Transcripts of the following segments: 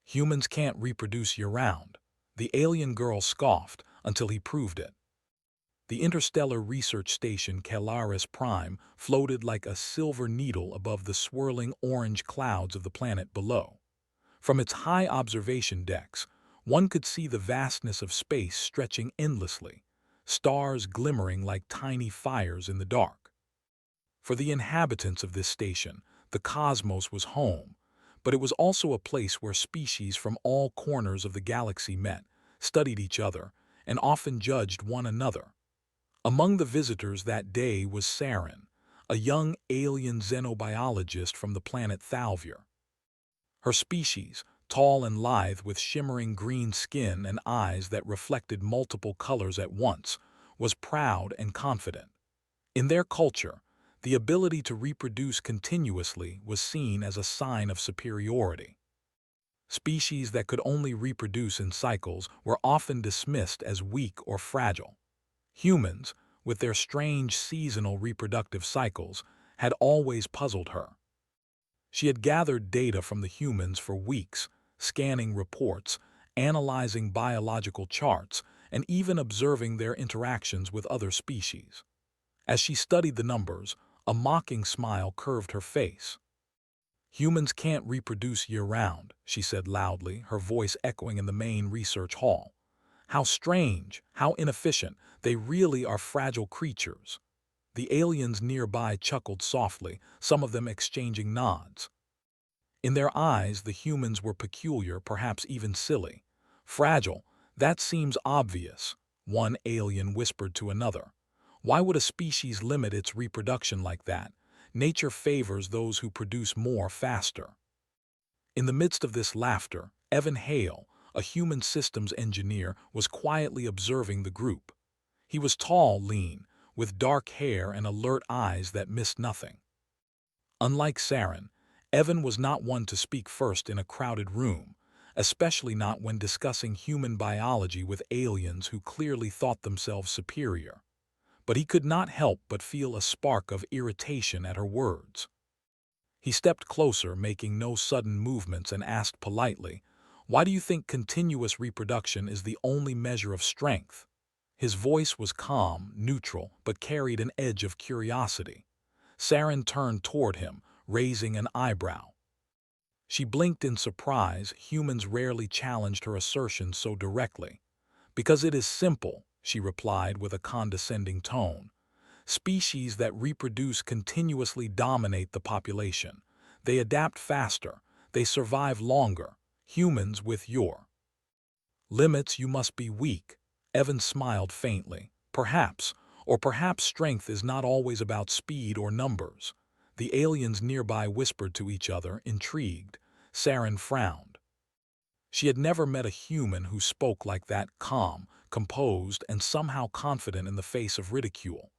Humans can't reproduce year-round. The alien girl scoffed until he proved it. The interstellar research station Calaris Prime floated like a silver needle above the swirling orange clouds of the planet below. From its high observation decks, one could see the vastness of space stretching endlessly, stars glimmering like tiny fires in the dark. For the inhabitants of this station, the cosmos was home, but it was also a place where species from all corners of the galaxy met, studied each other, and often judged one another. Among the visitors that day was Sarin, a young alien xenobiologist from the planet Thalvir. Her species, tall and lithe with shimmering green skin and eyes that reflected multiple colors at once, was proud and confident. In their culture, the ability to reproduce continuously was seen as a sign of superiority. Species that could only reproduce in cycles were often dismissed as weak or fragile. Humans, with their strange seasonal reproductive cycles, had always puzzled her. She had gathered data from the humans for weeks, scanning reports, analyzing biological charts, and even observing their interactions with other species. As she studied the numbers, a mocking smile curved her face. "Humans can't reproduce year-round," she said loudly, her voice echoing in the main research hall. "How strange, how inefficient, they really are fragile creatures." The aliens nearby chuckled softly, some of them exchanging nods. In their eyes, the humans were peculiar, perhaps even silly. "Fragile, that seems obvious," one alien whispered to another. "Why would a species limit its reproduction like that? Nature favors those who produce more faster." In the midst of this laughter, Evan Hale, a human systems engineer, was quietly observing the group. He was tall, lean, with dark hair and alert eyes that missed nothing. Unlike Sarin, Evan was not one to speak first in a crowded room, especially not when discussing human biology with aliens who clearly thought themselves superior. But he could not help but feel a spark of irritation at her words. He stepped closer, making no sudden movements, and asked politely, "Why do you think continuous reproduction is the only measure of strength?" His voice was calm, neutral, but carried an edge of curiosity. Sarin turned toward him, raising an eyebrow. She blinked in surprise. Humans rarely challenged her assertion so directly. "Because it is simple," she replied with a condescending tone. "Species that reproduce continuously dominate the population. They adapt faster, they survive longer. Humans, with your limits, you must be weak." Evan smiled faintly. "Perhaps, or perhaps strength is not always about speed or numbers." The aliens nearby whispered to each other, intrigued. Sarin frowned. She had never met a human who spoke like that, calm, composed, and somehow confident in the face of ridicule.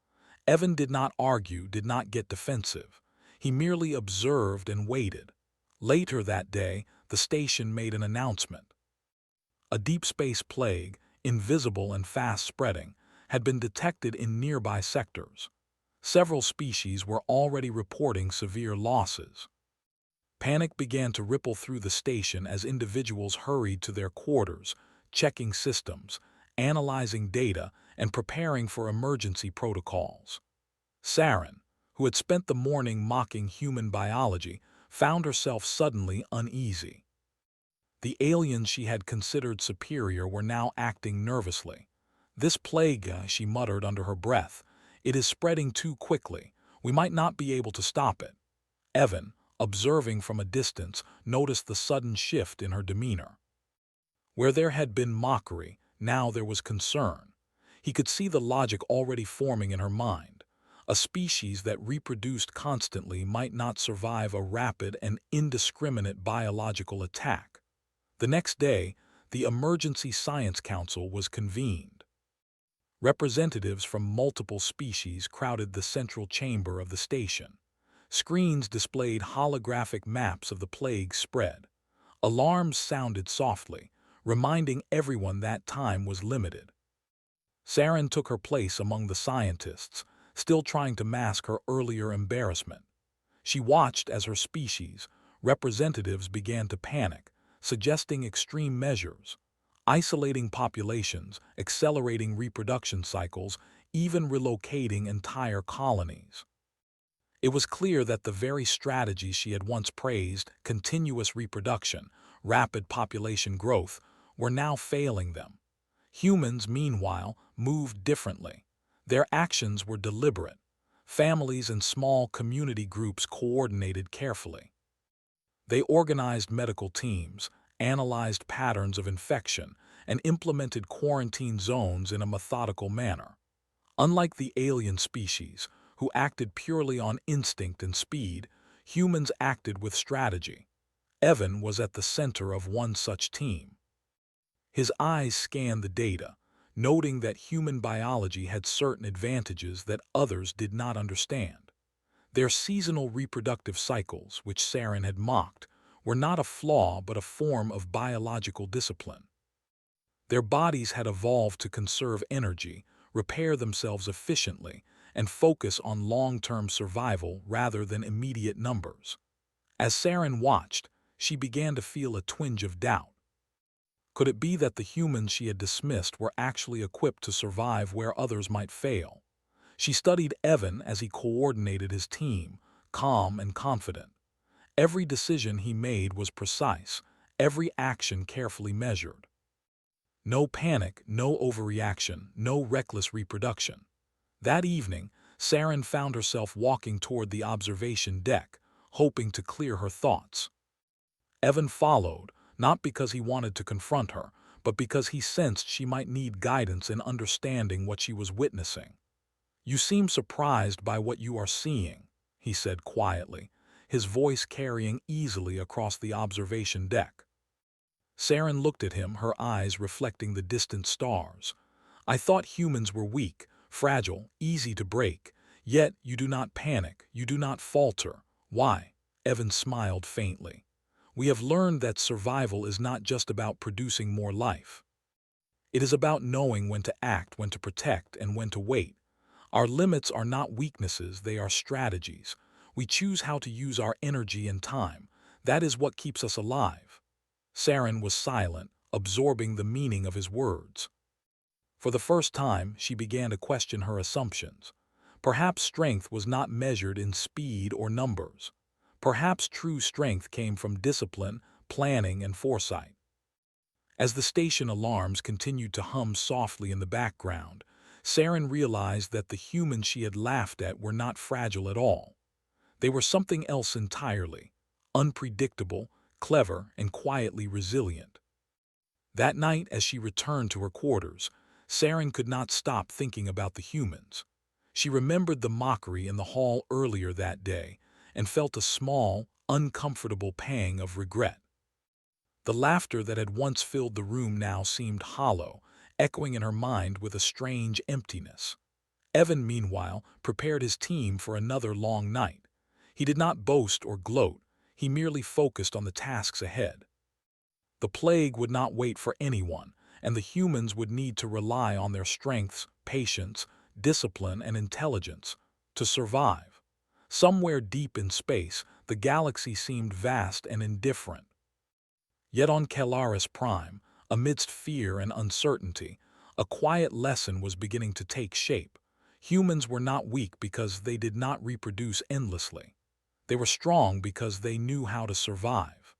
Evan did not argue, did not get defensive. He merely observed and waited. Later that day, the station made an announcement. A deep space plague, invisible and fast-spreading, had been detected in nearby sectors. Several species were already reporting severe losses. Panic began to ripple through the station as individuals hurried to their quarters, checking systems, analyzing data, and preparing for emergency protocols. Sarin, who had spent the morning mocking human biology, found herself suddenly uneasy. The aliens she had considered superior were now acting nervously. "This plague," she muttered under her breath, "it is spreading too quickly. We might not be able to stop it." Evan, observing from a distance, noticed the sudden shift in her demeanor. Where there had been mockery, now there was concern. He could see the logic already forming in her mind. A species that reproduced constantly might not survive a rapid and indiscriminate biological attack. The next day, the Emergency Science Council was convened. Representatives from multiple species crowded the central chamber of the station. Screens displayed holographic maps of the plague's spread. Alarms sounded softly, reminding everyone that time was limited. Sarin took her place among the scientists, still trying to mask her earlier embarrassment. She watched as her species, representatives, began to panic, suggesting extreme measures, isolating populations, accelerating reproduction cycles, even relocating entire colonies. It was clear that the very strategies she had once praised, continuous reproduction, rapid population growth, were now failing them. Humans, meanwhile, moved differently. Their actions were deliberate. Families and small community groups coordinated carefully. They organized medical teams, analyzed patterns of infection, and implemented quarantine zones in a methodical manner. Unlike the alien species, who acted purely on instinct and speed, humans acted with strategy. Evan was at the center of one such team. His eyes scanned the data, noting that human biology had certain advantages that others did not understand. Their seasonal reproductive cycles, which Sarin had mocked, were not a flaw but a form of biological discipline. Their bodies had evolved to conserve energy, repair themselves efficiently, and focus on long-term survival rather than immediate numbers. As Sarin watched, she began to feel a twinge of doubt. Could it be that the humans she had dismissed were actually equipped to survive where others might fail? She studied Evan as he coordinated his team, calm and confident. Every decision he made was precise, every action carefully measured. No panic, no overreaction, no reckless reproduction. That evening, Sarin found herself walking toward the observation deck, hoping to clear her thoughts. Evan followed, not because he wanted to confront her, but because he sensed she might need guidance in understanding what she was witnessing. "You seem surprised by what you are seeing," he said quietly, his voice carrying easily across the observation deck. Sarin looked at him, her eyes reflecting the distant stars. "I thought humans were weak, fragile, easy to break. Yet you do not panic, you do not falter. Why?" Evan smiled faintly. "We have learned that survival is not just about producing more life. It is about knowing when to act, when to protect, and when to wait. Our limits are not weaknesses, they are strategies. We choose how to use our energy and time. That is what keeps us alive." Sarin was silent, absorbing the meaning of his words. For the first time, she began to question her assumptions. Perhaps strength was not measured in speed or numbers. Perhaps true strength came from discipline, planning, and foresight. As the station alarms continued to hum softly in the background, Sarin realized that the humans she had laughed at were not fragile at all. They were something else entirely, unpredictable, clever, and quietly resilient. That night, as she returned to her quarters, Sarin could not stop thinking about the humans. She remembered the mockery in the hall earlier that day and felt a small, uncomfortable pang of regret. The laughter that had once filled the room now seemed hollow, echoing in her mind with a strange emptiness. Evan, meanwhile, prepared his team for another long night. He did not boast or gloat, he merely focused on the tasks ahead. The plague would not wait for anyone, and the humans would need to rely on their strengths, patience, discipline, and intelligence to survive. Somewhere deep in space, the galaxy seemed vast and indifferent. Yet on Calaris Prime, amidst fear and uncertainty, a quiet lesson was beginning to take shape. Humans were not weak because they did not reproduce endlessly. They were strong because they knew how to survive.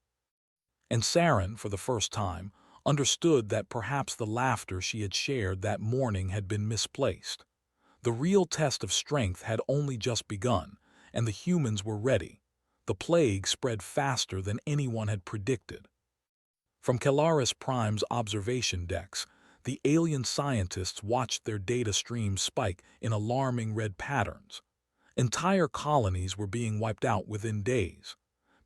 And Sarin, for the first time, understood that perhaps the laughter she had shared that morning had been misplaced. The real test of strength had only just begun, and the humans were ready. The plague spread faster than anyone had predicted. From Calaris Prime's observation decks, the alien scientists watched their data streams spike in alarming red patterns. Entire colonies were being wiped out within days.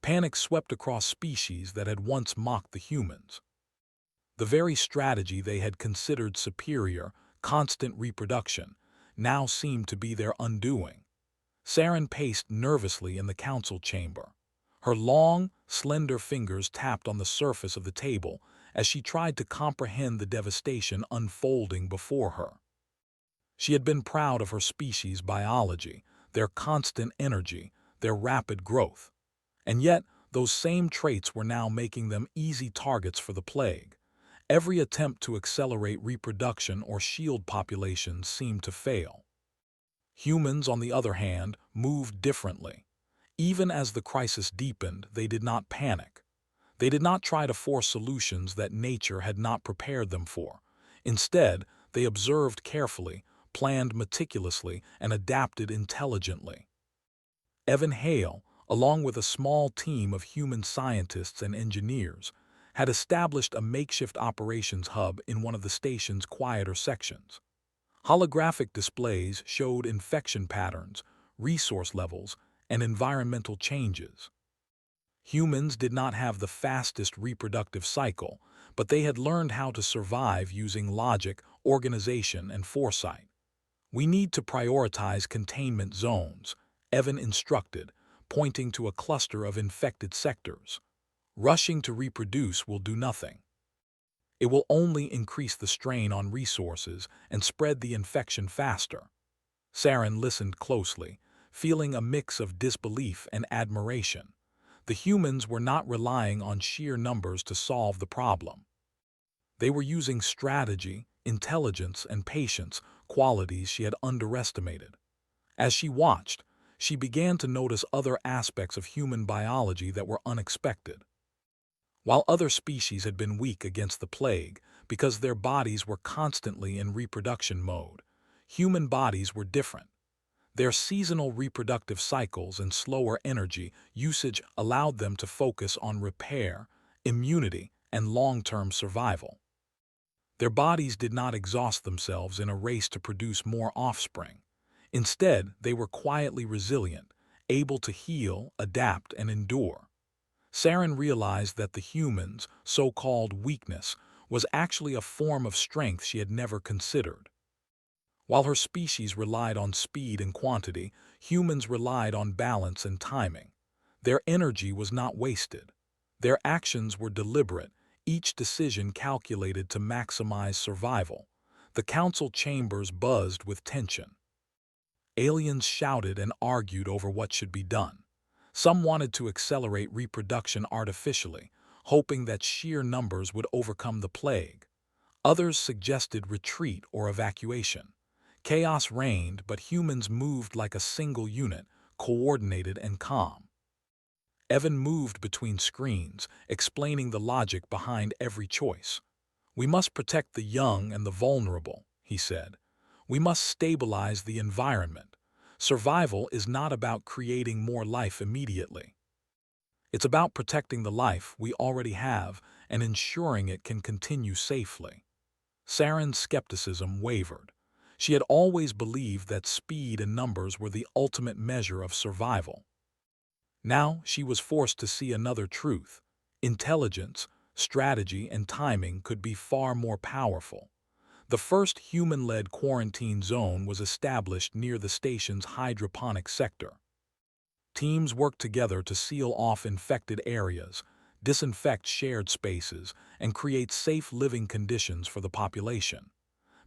Panic swept across species that had once mocked the humans. The very strategy they had considered superior, constant reproduction, now seemed to be their undoing. Sarin paced nervously in the council chamber. Her long, slender fingers tapped on the surface of the table as she tried to comprehend the devastation unfolding before her. She had been proud of her species' biology, their constant energy, their rapid growth. And yet, those same traits were now making them easy targets for the plague. Every attempt to accelerate reproduction or shield populations seemed to fail. Humans, on the other hand, moved differently. Even as the crisis deepened, they did not panic. They did not try to force solutions that nature had not prepared them for. Instead, they observed carefully, planned meticulously, and adapted intelligently. Evan Hale, along with a small team of human scientists and engineers, had established a makeshift operations hub in one of the station's quieter sections. Holographic displays showed infection patterns, resource levels, and environmental changes. Humans did not have the fastest reproductive cycle, but they had learned how to survive using logic, organization, and foresight. "We need to prioritize containment zones," Evan instructed, pointing to a cluster of infected sectors. "Rushing to reproduce will do nothing. It will only increase the strain on resources and spread the infection faster." Sarin listened closely, feeling a mix of disbelief and admiration. The humans were not relying on sheer numbers to solve the problem. They were using strategy, intelligence, and patience, qualities she had underestimated. As she watched, she began to notice other aspects of human biology that were unexpected. While other species had been weak against the plague because their bodies were constantly in reproduction mode, human bodies were different. Their seasonal reproductive cycles and slower energy usage allowed them to focus on repair, immunity, and long-term survival. Their bodies did not exhaust themselves in a race to produce more offspring. Instead, they were quietly resilient, able to heal, adapt, and endure. Sarin realized that the humans' so-called weakness was actually a form of strength she had never considered. While her species relied on speed and quantity, humans relied on balance and timing. Their energy was not wasted. Their actions were deliberate, each decision calculated to maximize survival. The council chambers buzzed with tension. Aliens shouted and argued over what should be done. Some wanted to accelerate reproduction artificially, hoping that sheer numbers would overcome the plague. Others suggested retreat or evacuation. Chaos reigned, but humans moved like a single unit, coordinated and calm. Evan moved between screens, explaining the logic behind every choice. "We must protect the young and the vulnerable," he said. "We must stabilize the environment. Survival is not about creating more life immediately. It's about protecting the life we already have and ensuring it can continue safely." Sarin's skepticism wavered. She had always believed that speed and numbers were the ultimate measure of survival. Now she was forced to see another truth. Intelligence, strategy, and timing could be far more powerful. The first human-led quarantine zone was established near the station's hydroponic sector. Teams worked together to seal off infected areas, disinfect shared spaces, and create safe living conditions for the population.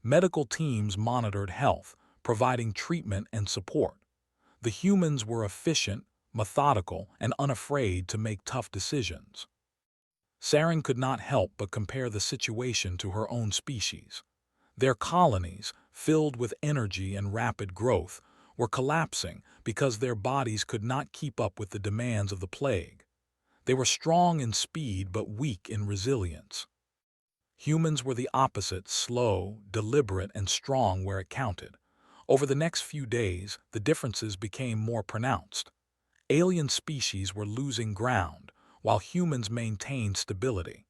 Medical teams monitored health, providing treatment and support. The humans were efficient, methodical, and unafraid to make tough decisions. Sarin could not help but compare the situation to her own species. Their colonies, filled with energy and rapid growth, were collapsing because their bodies could not keep up with the demands of the plague. They were strong in speed but weak in resilience. Humans were the opposite, slow, deliberate, and strong where it counted. Over the next few days, the differences became more pronounced. Alien species were losing ground, while humans maintained stability.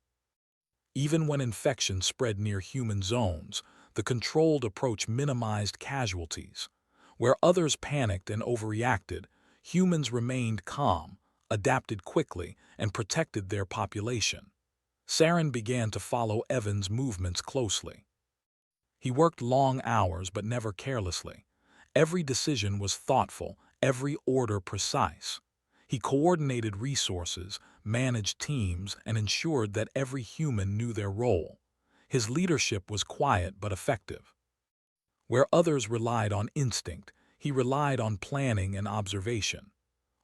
Even when infection spread near human zones, the controlled approach minimized casualties. Where others panicked and overreacted, humans remained calm, adapted quickly, and protected their population. Sarin began to follow Evan's movements closely. He worked long hours but never carelessly. Every decision was thoughtful, every order precise. He coordinated resources, managed teams, and ensured that every human knew their role. His leadership was quiet but effective. Where others relied on instinct, he relied on planning and observation.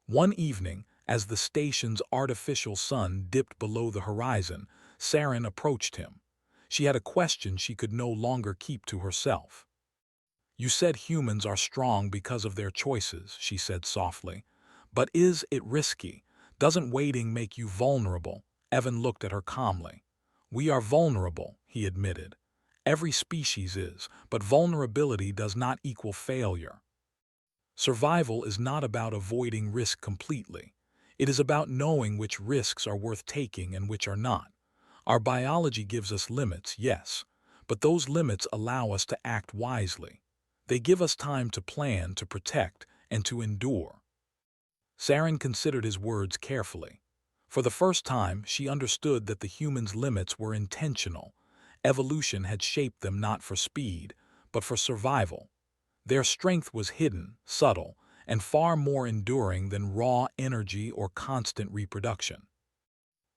One evening, As the station's artificial sun dipped below the horizon, Sarin approached him. She had a question she could no longer keep to herself. "You said humans are strong because of their choices," she said softly. "But is it risky? Doesn't waiting make you vulnerable?" Evan looked at her calmly. "We are vulnerable," he admitted. "Every species is, but vulnerability does not equal failure. Survival is not about avoiding risk completely. It is about knowing which risks are worth taking and which are not. Our biology gives us limits, yes, but those limits allow us to act wisely. They give us time to plan, to protect, and to endure." Sarin considered his words carefully. For the first time, she understood that the humans' limits were intentional. Evolution had shaped them not for speed, but for survival. Their strength was hidden, subtle, and far more enduring than raw energy or constant reproduction.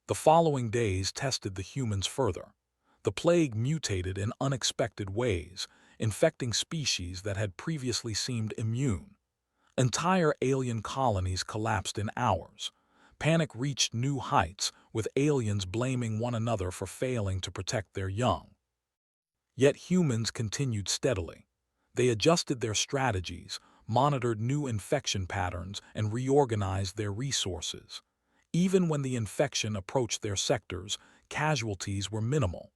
The following days tested the humans further. The plague mutated in unexpected ways, infecting species that had previously seemed immune. Entire alien colonies collapsed in hours. Panic reached new heights, with aliens blaming one another for failing to protect their young. Yet humans continued steadily. They adjusted their strategies, monitored new infection patterns, and reorganized their resources. Even when the infection approached their sectors, casualties were minimal.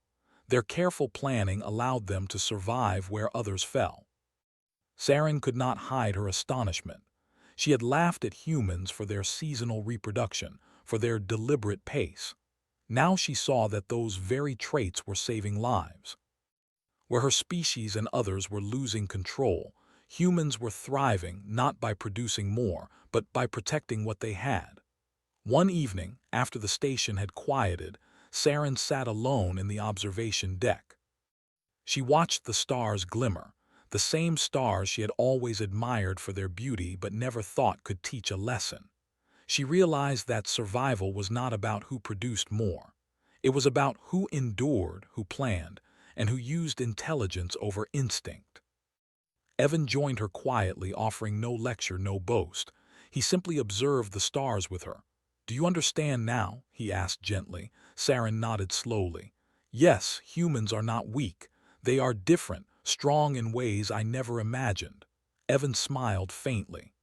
Their careful planning allowed them to survive where others fell. Sarin could not hide her astonishment. She had laughed at humans for their seasonal reproduction, for their deliberate pace. Now she saw that those very traits were saving lives. Where her species and others were losing control, humans were thriving not by producing more, but by protecting what they had. One evening, after the station had quieted, Sarin sat alone in the observation deck. She watched the stars glimmer, the same stars she had always admired for their beauty but never thought could teach a lesson. She realized that survival was not about who produced more. It was about who endured, who planned, and who used intelligence over instinct. Evan joined her quietly, offering no lecture, no boast. He simply observed the stars with her. "Do you understand now?" he asked gently. Sarin nodded slowly. "Yes, humans are not weak. They are different, strong in ways I never imagined." Evan smiled faintly.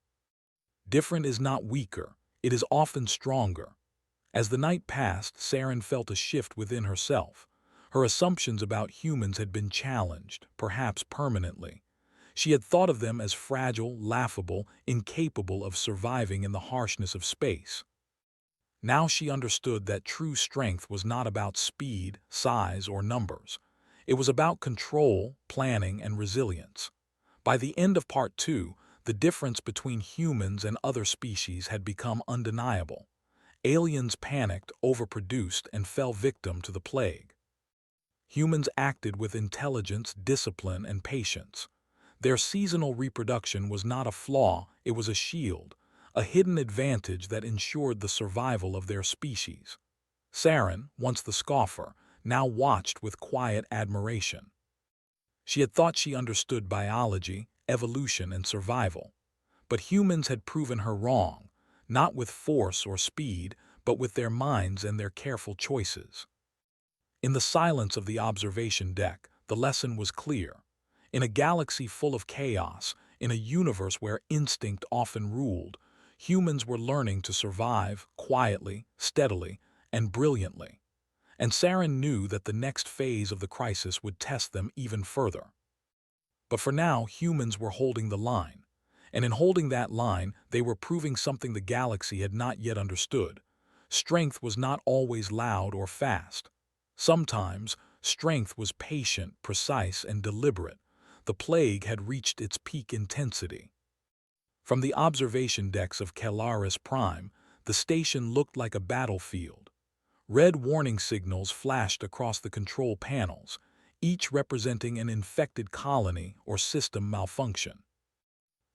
"Different is not weaker. It is often stronger." As the night passed, Sarin felt a shift within herself. Her assumptions about humans had been challenged, perhaps permanently. She had thought of them as fragile, laughable, incapable of surviving in the harshness of space. Now she understood that true strength was not about speed, size, or numbers. It was about control, planning, and resilience. By the end of Part 2, the difference between humans and other species had become undeniable. Aliens panicked, overproduced, and fell victim to the plague. Humans acted with intelligence, discipline, and patience. Their seasonal reproduction was not a flaw, it was a shield, a hidden advantage that ensured the survival of their species. Sarin, once the scoffer, now watched with quiet admiration. She had thought she understood biology, evolution, and survival. But humans had proven her wrong, not with force or speed, but with their minds and their careful choices. In the silence of the observation deck, the lesson was clear. In a galaxy full of chaos, in a universe where instinct often ruled, humans were learning to survive quietly, steadily, and brilliantly. And Sarin knew that the next phase of the crisis would test them even further. But for now, humans were holding the line. And in holding that line, they were proving something the galaxy had not yet understood. Strength was not always loud or fast. Sometimes, strength was patient, precise, and deliberate. The plague had reached its peak intensity. From the observation decks of Calaris Prime, the station looked like a battlefield. Red warning signals flashed across the control panels, each representing an infected colony or system malfunction.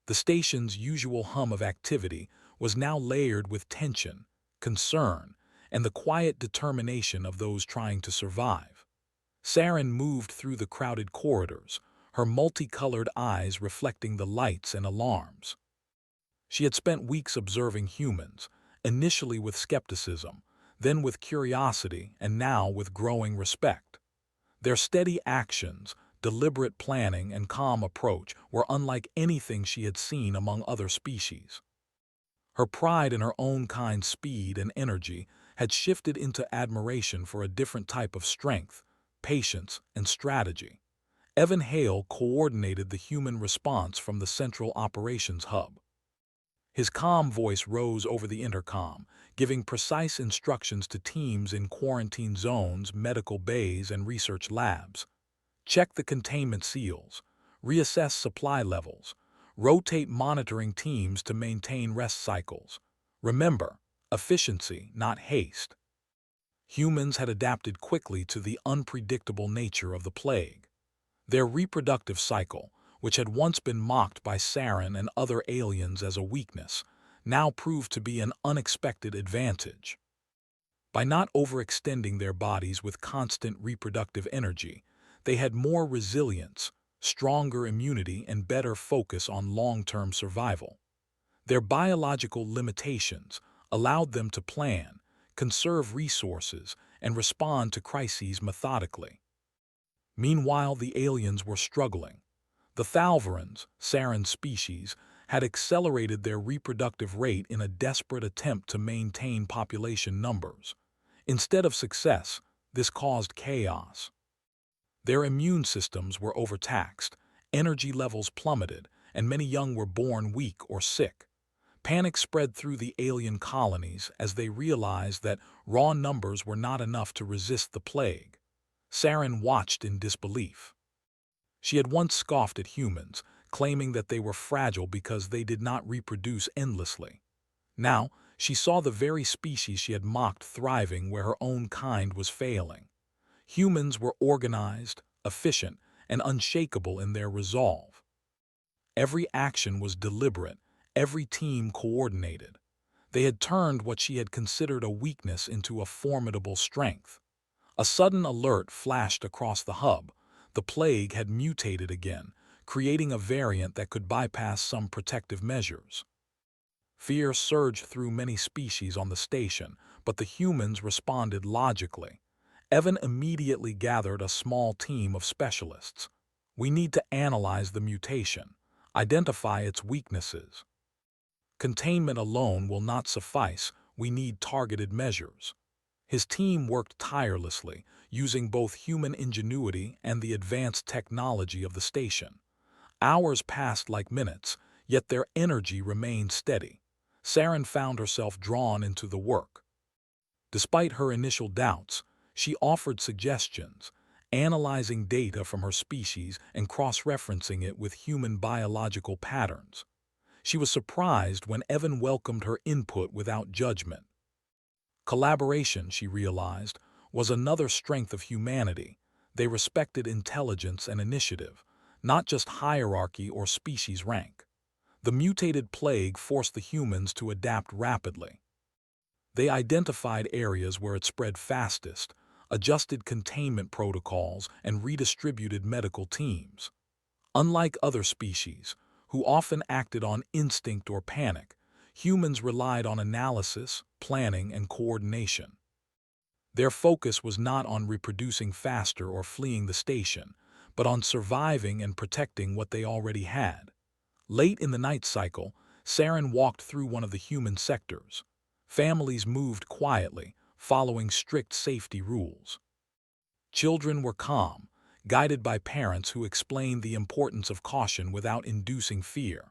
The station's usual hum of activity was now layered with tension, concern, and the quiet determination of those trying to survive. Sarin moved through the crowded corridors, her multicolored eyes reflecting the lights and alarms. She had spent weeks observing humans, initially with skepticism, then with curiosity, and now with growing respect. Their steady actions, deliberate planning, and calm approach were unlike anything she had seen among other species. Her pride in her own kind's speed and energy had shifted into admiration for a different type of strength, patience, and strategy. Evan Hale coordinated the human response from the Central Operations Hub. His calm voice rose over the intercom, giving precise instructions to teams in quarantine zones, medical bays, and research labs. Check the containment seals, reassess supply levels, rotate monitoring teams to maintain rest cycles. Remember, efficiency, not haste. Humans had adapted quickly to the unpredictable nature of the plague. Their reproductive cycle, which had once been mocked by Sarin and other aliens as a weakness, now proved to be an unexpected advantage. By not overextending their bodies with constant reproductive energy, they had more resilience, stronger immunity, and better focus on long-term survival. Their biological limitations allowed them to plan, conserve resources, and respond to crises methodically. Meanwhile, the aliens were struggling. The Thalvarans, Sarin's species, had accelerated their reproductive rate in a desperate attempt to maintain population numbers. Instead of success, this caused chaos. Their immune systems were overtaxed, energy levels plummeted, and many young were born weak or sick. Panic spread through the alien colonies as they realized that raw numbers were not enough to resist the plague. Sarin watched in disbelief. She had once scoffed at humans, claiming that they were fragile because they did not reproduce endlessly. Now, she saw the very species she had mocked thriving where her own kind was failing. Humans were organized, efficient, and unshakable in their resolve. Every action was deliberate, every team coordinated. They had turned what she had considered a weakness into a formidable strength. A sudden alert flashed across the hub. The plague had mutated again, creating a variant that could bypass some protective measures. Fear surged through many species on the station, but the humans responded logically. Evan immediately gathered a small team of specialists. We need to analyze the mutation, identify its weaknesses. Containment alone will not suffice. We need targeted measures. His team worked tirelessly, using both human ingenuity and the advanced technology of the station. Hours passed like minutes, yet their energy remained steady. Sarin found herself drawn into the work. Despite her initial doubts, she offered suggestions, analyzing data from her species and cross-referencing it with human biological patterns. She was surprised when Evan welcomed her input without judgment. Collaboration, she realized, was another strength of humanity. They respected intelligence and initiative, not just hierarchy or species rank. The mutated plague forced the humans to adapt rapidly. They identified areas where it spread fastest, adjusted containment protocols, and redistributed medical teams. Unlike other species, who often acted on instinct or panic, humans relied on analysis, planning, and coordination. Their focus was not on reproducing faster or fleeing the station, but on surviving and protecting what they already had. Late in the night cycle, Sarin walked through one of the human sectors. Families moved quietly, following strict safety rules. Children were calm, guided by parents who explained the importance of caution without inducing fear.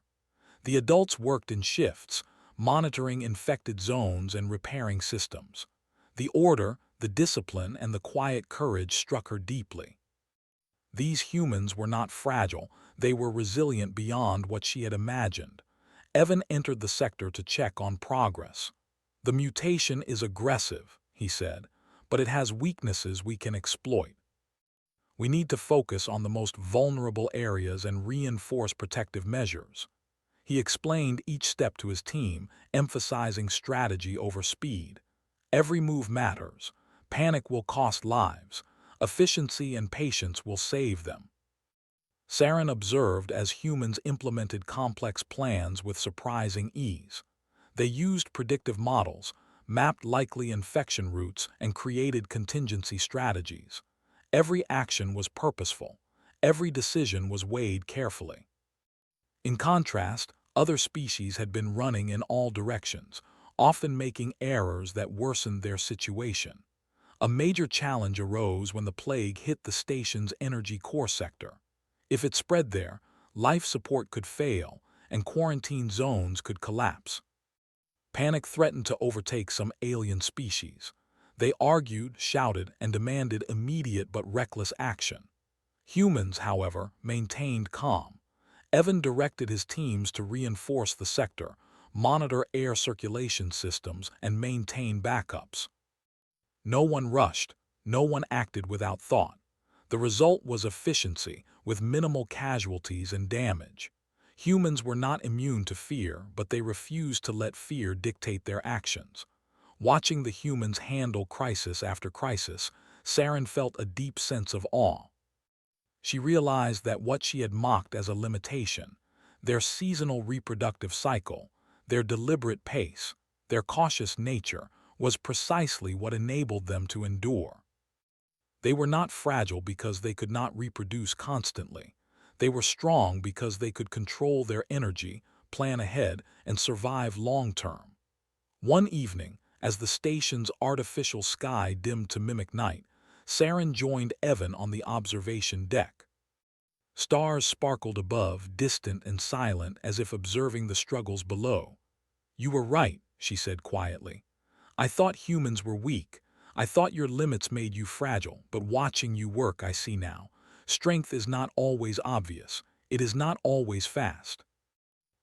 The adults worked in shifts, monitoring infected zones and repairing systems. The order, the discipline, and the quiet courage struck her deeply. These humans were not fragile, they were resilient beyond what she had imagined. Evan entered the sector to check on progress. "The mutation is aggressive," he said, "but it has weaknesses we can exploit. We need to focus on the most vulnerable areas and reinforce protective measures." He explained each step to his team, emphasizing strategy over speed. Every move matters. Panic will cost lives. Efficiency and patience will save them. Sarin observed as humans implemented complex plans with surprising ease. They used predictive models, mapped likely infection routes, and created contingency strategies. Every action was purposeful. Every decision was weighed carefully. In contrast, other species had been running in all directions, often making errors that worsened their situation. A major challenge arose when the plague hit the station's energy core sector. If it spread there, life support could fail, and quarantine zones could collapse. Panic threatened to overtake some alien species. They argued, shouted, and demanded immediate but reckless action. Humans, however, maintained calm. Evan directed his teams to reinforce the sector, monitor air circulation systems, and maintain backups. No one rushed, no one acted without thought. The result was efficiency, with minimal casualties and damage. Humans were not immune to fear, but they refused to let fear dictate their actions. Watching the humans handle crisis after crisis, Sarin felt a deep sense of awe. She realized that what she had mocked as a limitation, their seasonal reproductive cycle, their deliberate pace, their cautious nature, was precisely what enabled them to endure. They were not fragile because they could not reproduce constantly. They were strong because they could control their energy, plan ahead, and survive long-term. One evening, as the station's artificial sky dimmed to mimic night, Sarin joined Evan on the observation deck. Stars sparkled above, distant and silent, as if observing the struggles below. "You were right," she said quietly. "I thought humans were weak. I thought your limits made you fragile, but watching you work I see now. Strength is not always obvious. It is not always fast.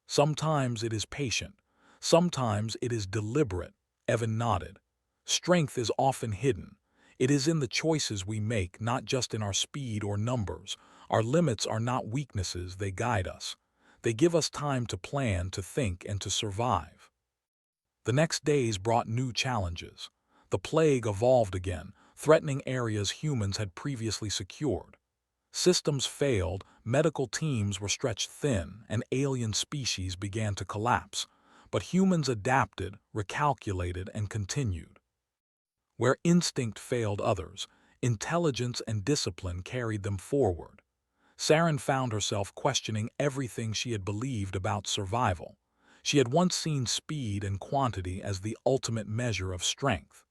Sometimes it is patient. Sometimes it is deliberate." Evan nodded. "Strength is often hidden. It is in the choices we make, not just in our speed or numbers. Our limits are not weaknesses, they guide us. They give us time to plan, to think, and to survive." The next days brought new challenges. The plague evolved again, threatening areas humans had previously secured. Systems failed, medical teams were stretched thin, and alien species began to collapse. But humans adapted, recalculated, and continued. Where instinct failed others, intelligence and discipline carried them forward. Sarin found herself questioning everything she had believed about survival. She had once seen speed and quantity as the ultimate measure of strength.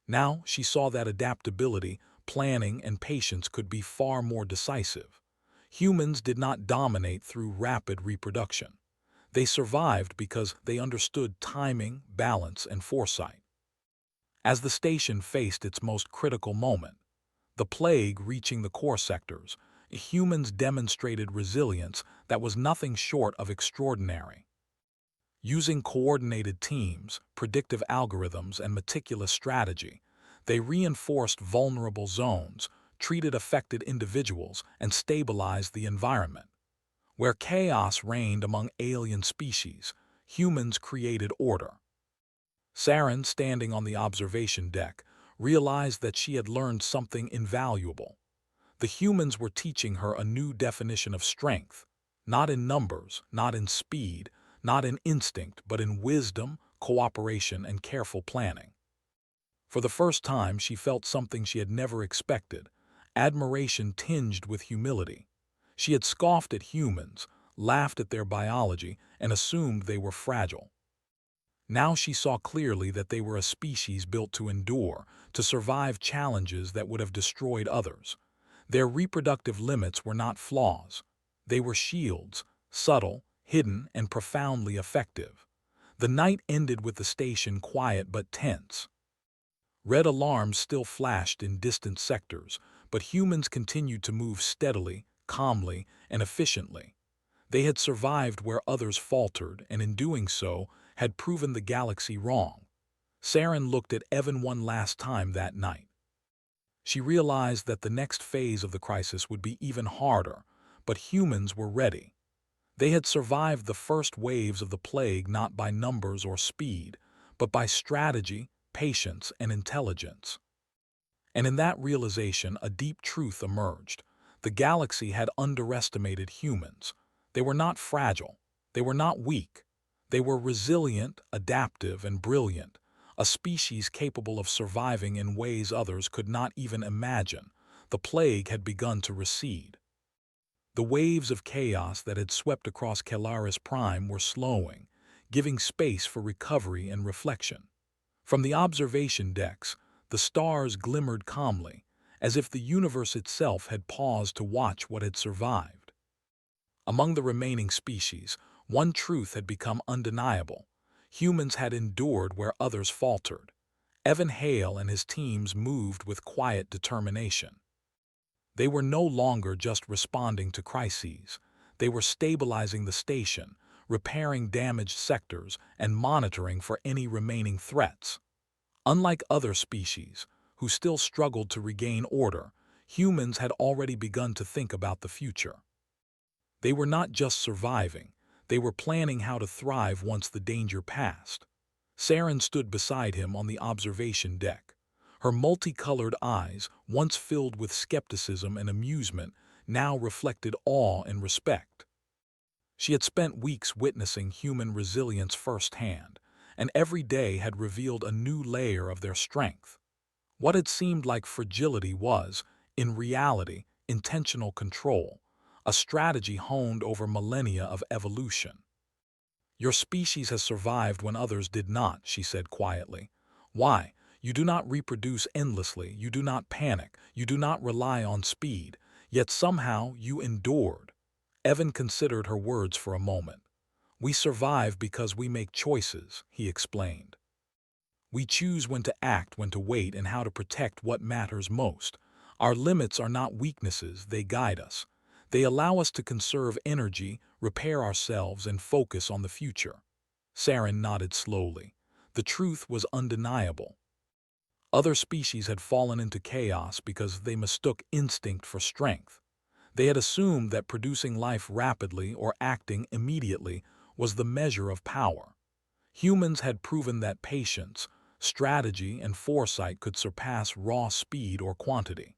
Now she saw that adaptability, planning, and patience could be far more decisive. Humans did not dominate through rapid reproduction. They survived because they understood timing, balance, and foresight. As the station faced its most critical moment, the plague reaching the core sectors, humans demonstrated resilience that was nothing short of extraordinary. Using coordinated teams, predictive algorithms, and meticulous strategy, they reinforced vulnerable zones, treated affected individuals, and stabilized the environment. Where chaos reigned among alien species, humans created order. Sarin, standing on the observation deck, realized that she had learned something invaluable. The humans were teaching her a new definition of strength, not in numbers, not in speed, not in instinct, but in wisdom, cooperation, and careful planning. For the first time, she felt something she had never expected, admiration tinged with humility. She had scoffed at humans, laughed at their biology, and assumed they were fragile. Now she saw clearly that they were a species built to endure, to survive challenges that would have destroyed others. Their reproductive limits were not flaws. They were shields, subtle, hidden, and profoundly effective. The night ended with the station quiet but tense. Red alarms still flashed in distant sectors, but humans continued to move steadily, calmly, and efficiently. They had survived where others faltered, and in doing so, had proven the galaxy wrong. Sarin looked at Evan one last time that night. She realized that the next phase of the crisis would be even harder, but humans were ready. They had survived the first waves of the plague not by numbers or speed, but by strategy, patience, and intelligence. And in that realization, a deep truth emerged. The galaxy had underestimated humans. They were not fragile. They were not weak. They were resilient, adaptive, and brilliant, a species capable of surviving in ways others could not even imagine. The plague had begun to recede. The waves of chaos that had swept across Calaris Prime were slowing, giving space for recovery and reflection. From the observation decks, the stars glimmered calmly, as if the universe itself had paused to watch what had survived. Among the remaining species, one truth had become undeniable. Humans had endured where others faltered. Evan Hale and his teams moved with quiet determination. They were no longer just responding to crises. They were stabilizing the station, repairing damaged sectors, and monitoring for any remaining threats. Unlike other species, who still struggled to regain order, humans had already begun to think about the future. They were not just surviving, they were planning how to thrive once the danger passed. Sarin stood beside him on the observation deck. Her multicolored eyes, once filled with skepticism and amusement, now reflected awe and respect. She had spent weeks witnessing human resilience firsthand, and every day had revealed a new layer of their strength. What had seemed like fragility was, in reality, intentional control, a strategy honed over millennia of evolution. "Your species has survived when others did not," she said quietly. "Why? You do not reproduce endlessly, you do not panic, you do not rely on speed, yet somehow you endured." Evan considered her words for a moment. "We survive because we make choices," he explained. "We choose when to act, when to wait, and how to protect what matters most. Our limits are not weaknesses, they guide us. They allow us to conserve energy, repair ourselves, and focus on the future." Sarin nodded slowly. The truth was undeniable. Other species had fallen into chaos because they mistook instinct for strength. They had assumed that producing life rapidly or acting immediately was the measure of power. Humans had proven that patience, strategy, and foresight could surpass raw speed or quantity.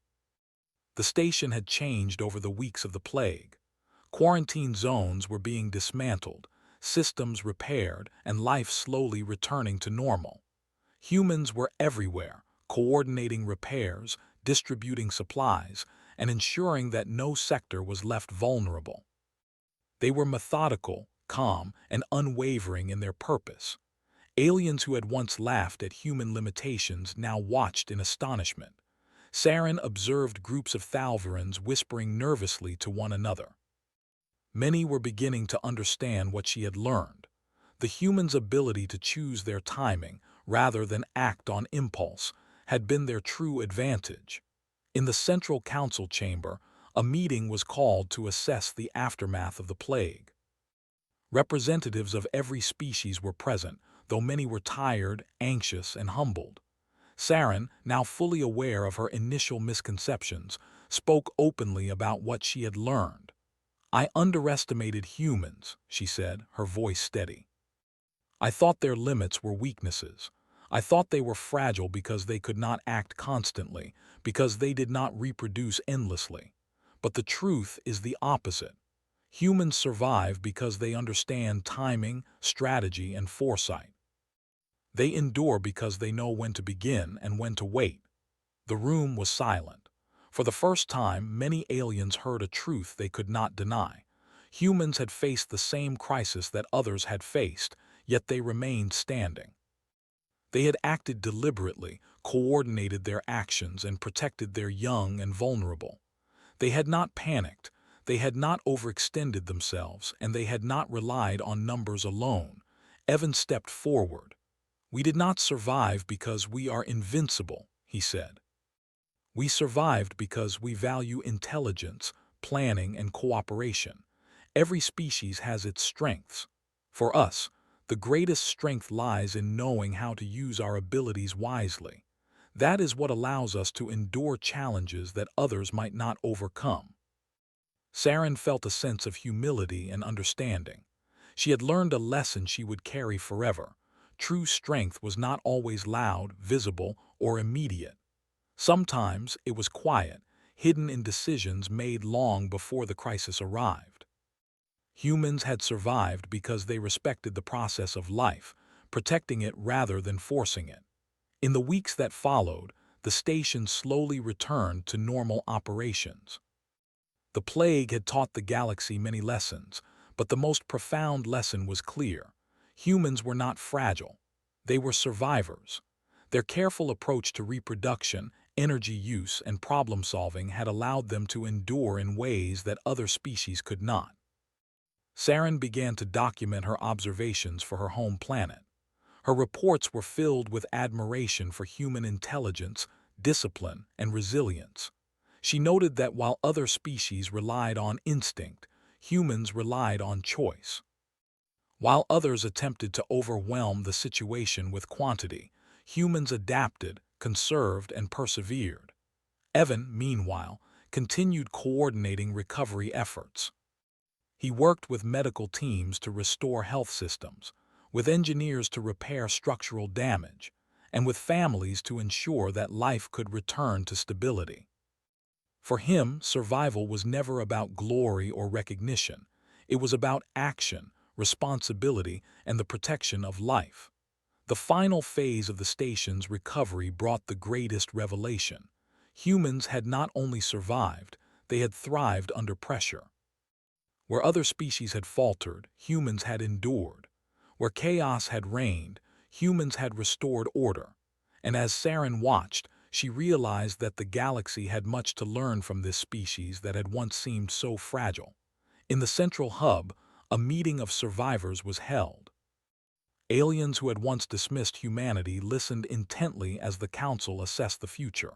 The station had changed over the weeks of the plague. Quarantine zones were being dismantled, systems repaired, and life slowly returning to normal. Humans were everywhere, coordinating repairs, distributing supplies, and ensuring that no sector was left vulnerable. They were methodical, calm, and unwavering in their purpose. Aliens who had once laughed at human limitations now watched in astonishment. Sarin observed groups of Thalvarans whispering nervously to one another. Many were beginning to understand what she had learned. The humans' ability to choose their timing, rather than act on impulse, had been their true advantage. In the central council chamber, a meeting was called to assess the aftermath of the plague. Representatives of every species were present, though many were tired, anxious, and humbled. Sarin, now fully aware of her initial misconceptions, spoke openly about what she had learned. "I underestimated humans," she said, her voice steady. "I thought their limits were weaknesses. I thought they were fragile because they could not act constantly, because they did not reproduce endlessly. But the truth is the opposite. Humans survive because they understand timing, strategy, and foresight. They endure because they know when to begin and when to wait." The room was silent. For the first time, many aliens heard a truth they could not deny. Humans had faced the same crisis that others had faced, yet they remained standing. They had acted deliberately, coordinated their actions, and protected their young and vulnerable. They had not panicked, they had not overextended themselves, and they had not relied on numbers alone. Evan stepped forward. "We did not survive because we are invincible," he said. "We survived because we value intelligence, planning, and cooperation. Every species has its strengths. For us, the greatest strength lies in knowing how to use our abilities wisely. That is what allows us to endure challenges that others might not overcome." Sarin felt a sense of humility and understanding. She had learned a lesson she would carry forever. True strength was not always loud, visible, or immediate. Sometimes it was quiet, hidden in decisions made long before the crisis arrived. Humans had survived because they respected the process of life, protecting it rather than forcing it. In the weeks that followed, the station slowly returned to normal operations. The plague had taught the galaxy many lessons, but the most profound lesson was clear. Humans were not fragile. They were survivors. Their careful approach to reproduction, energy use, and problem-solving had allowed them to endure in ways that other species could not. Sarin began to document her observations for her home planet. Her reports were filled with admiration for human intelligence, discipline, and resilience. She noted that while other species relied on instinct, humans relied on choice. While others attempted to overwhelm the situation with quantity, humans adapted, conserved, and persevered. Evan, meanwhile, continued coordinating recovery efforts. He worked with medical teams to restore health systems, with engineers to repair structural damage, and with families to ensure that life could return to stability. For him, survival was never about glory or recognition. It was about action, responsibility, and the protection of life. The final phase of the station's recovery brought the greatest revelation. Humans had not only survived, they had thrived under pressure. Where other species had faltered, humans had endured. Where chaos had reigned, humans had restored order. And as Sarin watched, she realized that the galaxy had much to learn from this species that had once seemed so fragile. In the central hub, a meeting of survivors was held. Aliens who had once dismissed humanity listened intently as the council assessed the future.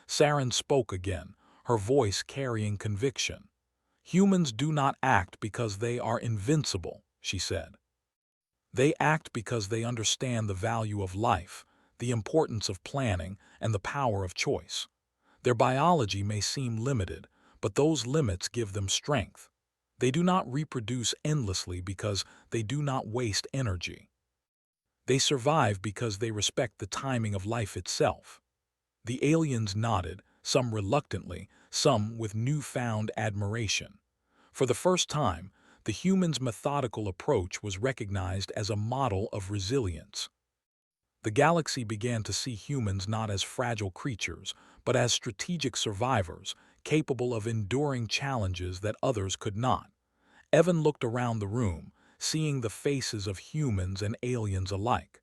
Sarin spoke again, her voice carrying conviction. "Humans do not act because they are invincible," she said. "They act because they understand the value of life, the importance of planning, and the power of choice. Their biology may seem limited, but those limits give them strength. They do not reproduce endlessly because they do not waste energy. They survive because they respect the timing of life itself." The aliens nodded, some reluctantly, some with newfound admiration. For the first time, the humans' methodical approach was recognized as a model of resilience. The galaxy began to see humans not as fragile creatures, but as strategic survivors, capable of enduring challenges that others could not. Evan looked around the room, seeing the faces of humans and aliens alike.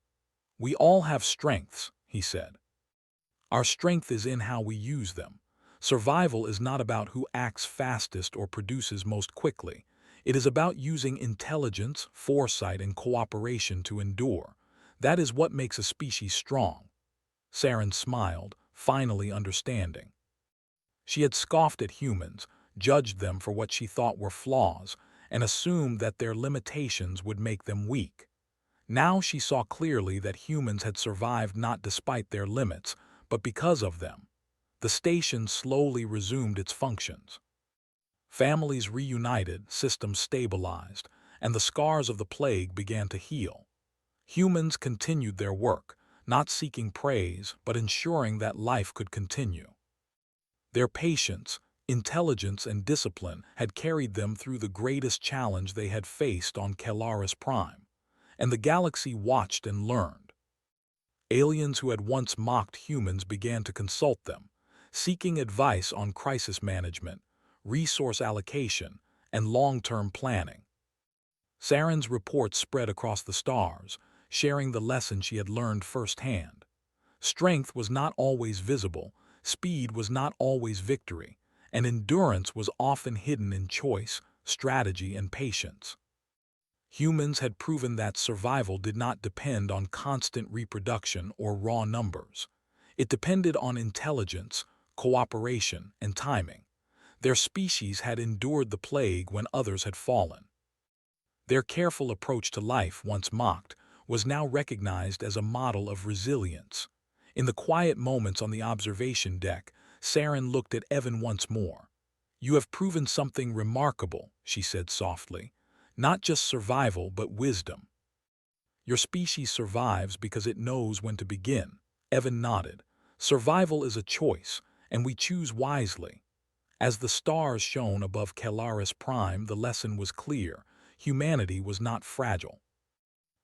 "We all have strengths," he said. "Our strength is in how we use them. Survival is not about who acts fastest or produces most quickly. It is about using intelligence, foresight, and cooperation to endure. That is what makes a species strong." Sarin smiled, finally understanding. She had scoffed at humans, judged them for what she thought were flaws, and assumed that their limitations would make them weak. Now she saw clearly that humans had survived not despite their limits, but because of them. The station slowly resumed its functions. Families reunited, systems stabilized, and the scars of the plague began to heal. Humans continued their work, not seeking praise, but ensuring that life could continue. Their patience, intelligence, and discipline had carried them through the greatest challenge they had faced on Kelaris Prime, and the galaxy watched and learned. Aliens who had once mocked humans began to consult them, seeking advice on crisis management, resource allocation, and long-term planning. Sarin's reports spread across the stars, sharing the lesson she had learned firsthand. Strength was not always visible, speed was not always victory, and endurance was often hidden in choice, strategy, and patience. Humans had proven that survival did not depend on constant reproduction or raw numbers. It depended on intelligence, cooperation, and timing. Their species had endured the plague when others had fallen. Their careful approach to life, once mocked, was now recognized as a model of resilience. In the quiet moments on the observation deck, Sarin looked at Evan once more. "You have proven something remarkable," she said softly. "Not just survival, but wisdom. Your species survives because it knows when to begin." Evan nodded. "Survival is a choice, and we choose wisely." As the stars shone above Kelaris Prime, the lesson was clear. humanity was not fragile.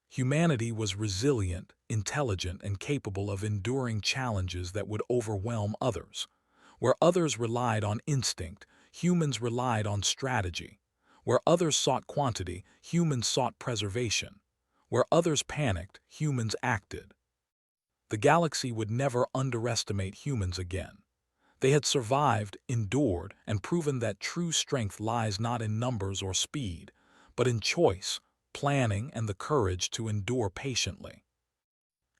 Humanity was resilient, intelligent, and capable of enduring challenges that would overwhelm others. Where others relied on instinct, humans relied on strategy. Where others sought quantity, humans sought preservation. Where others panicked, humans acted. The galaxy would never underestimate humans again. They had survived, endured, and proven that true strength lies not in numbers or speed, but in choice, planning, and the courage to endure patiently.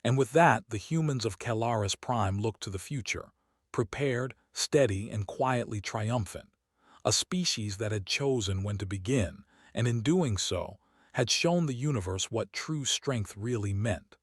And with that, the humans of Calaris Prime looked to the future, prepared, steady, and quietly triumphant, a species that had chosen when to begin, and in doing so, had shown the universe what true strength really meant.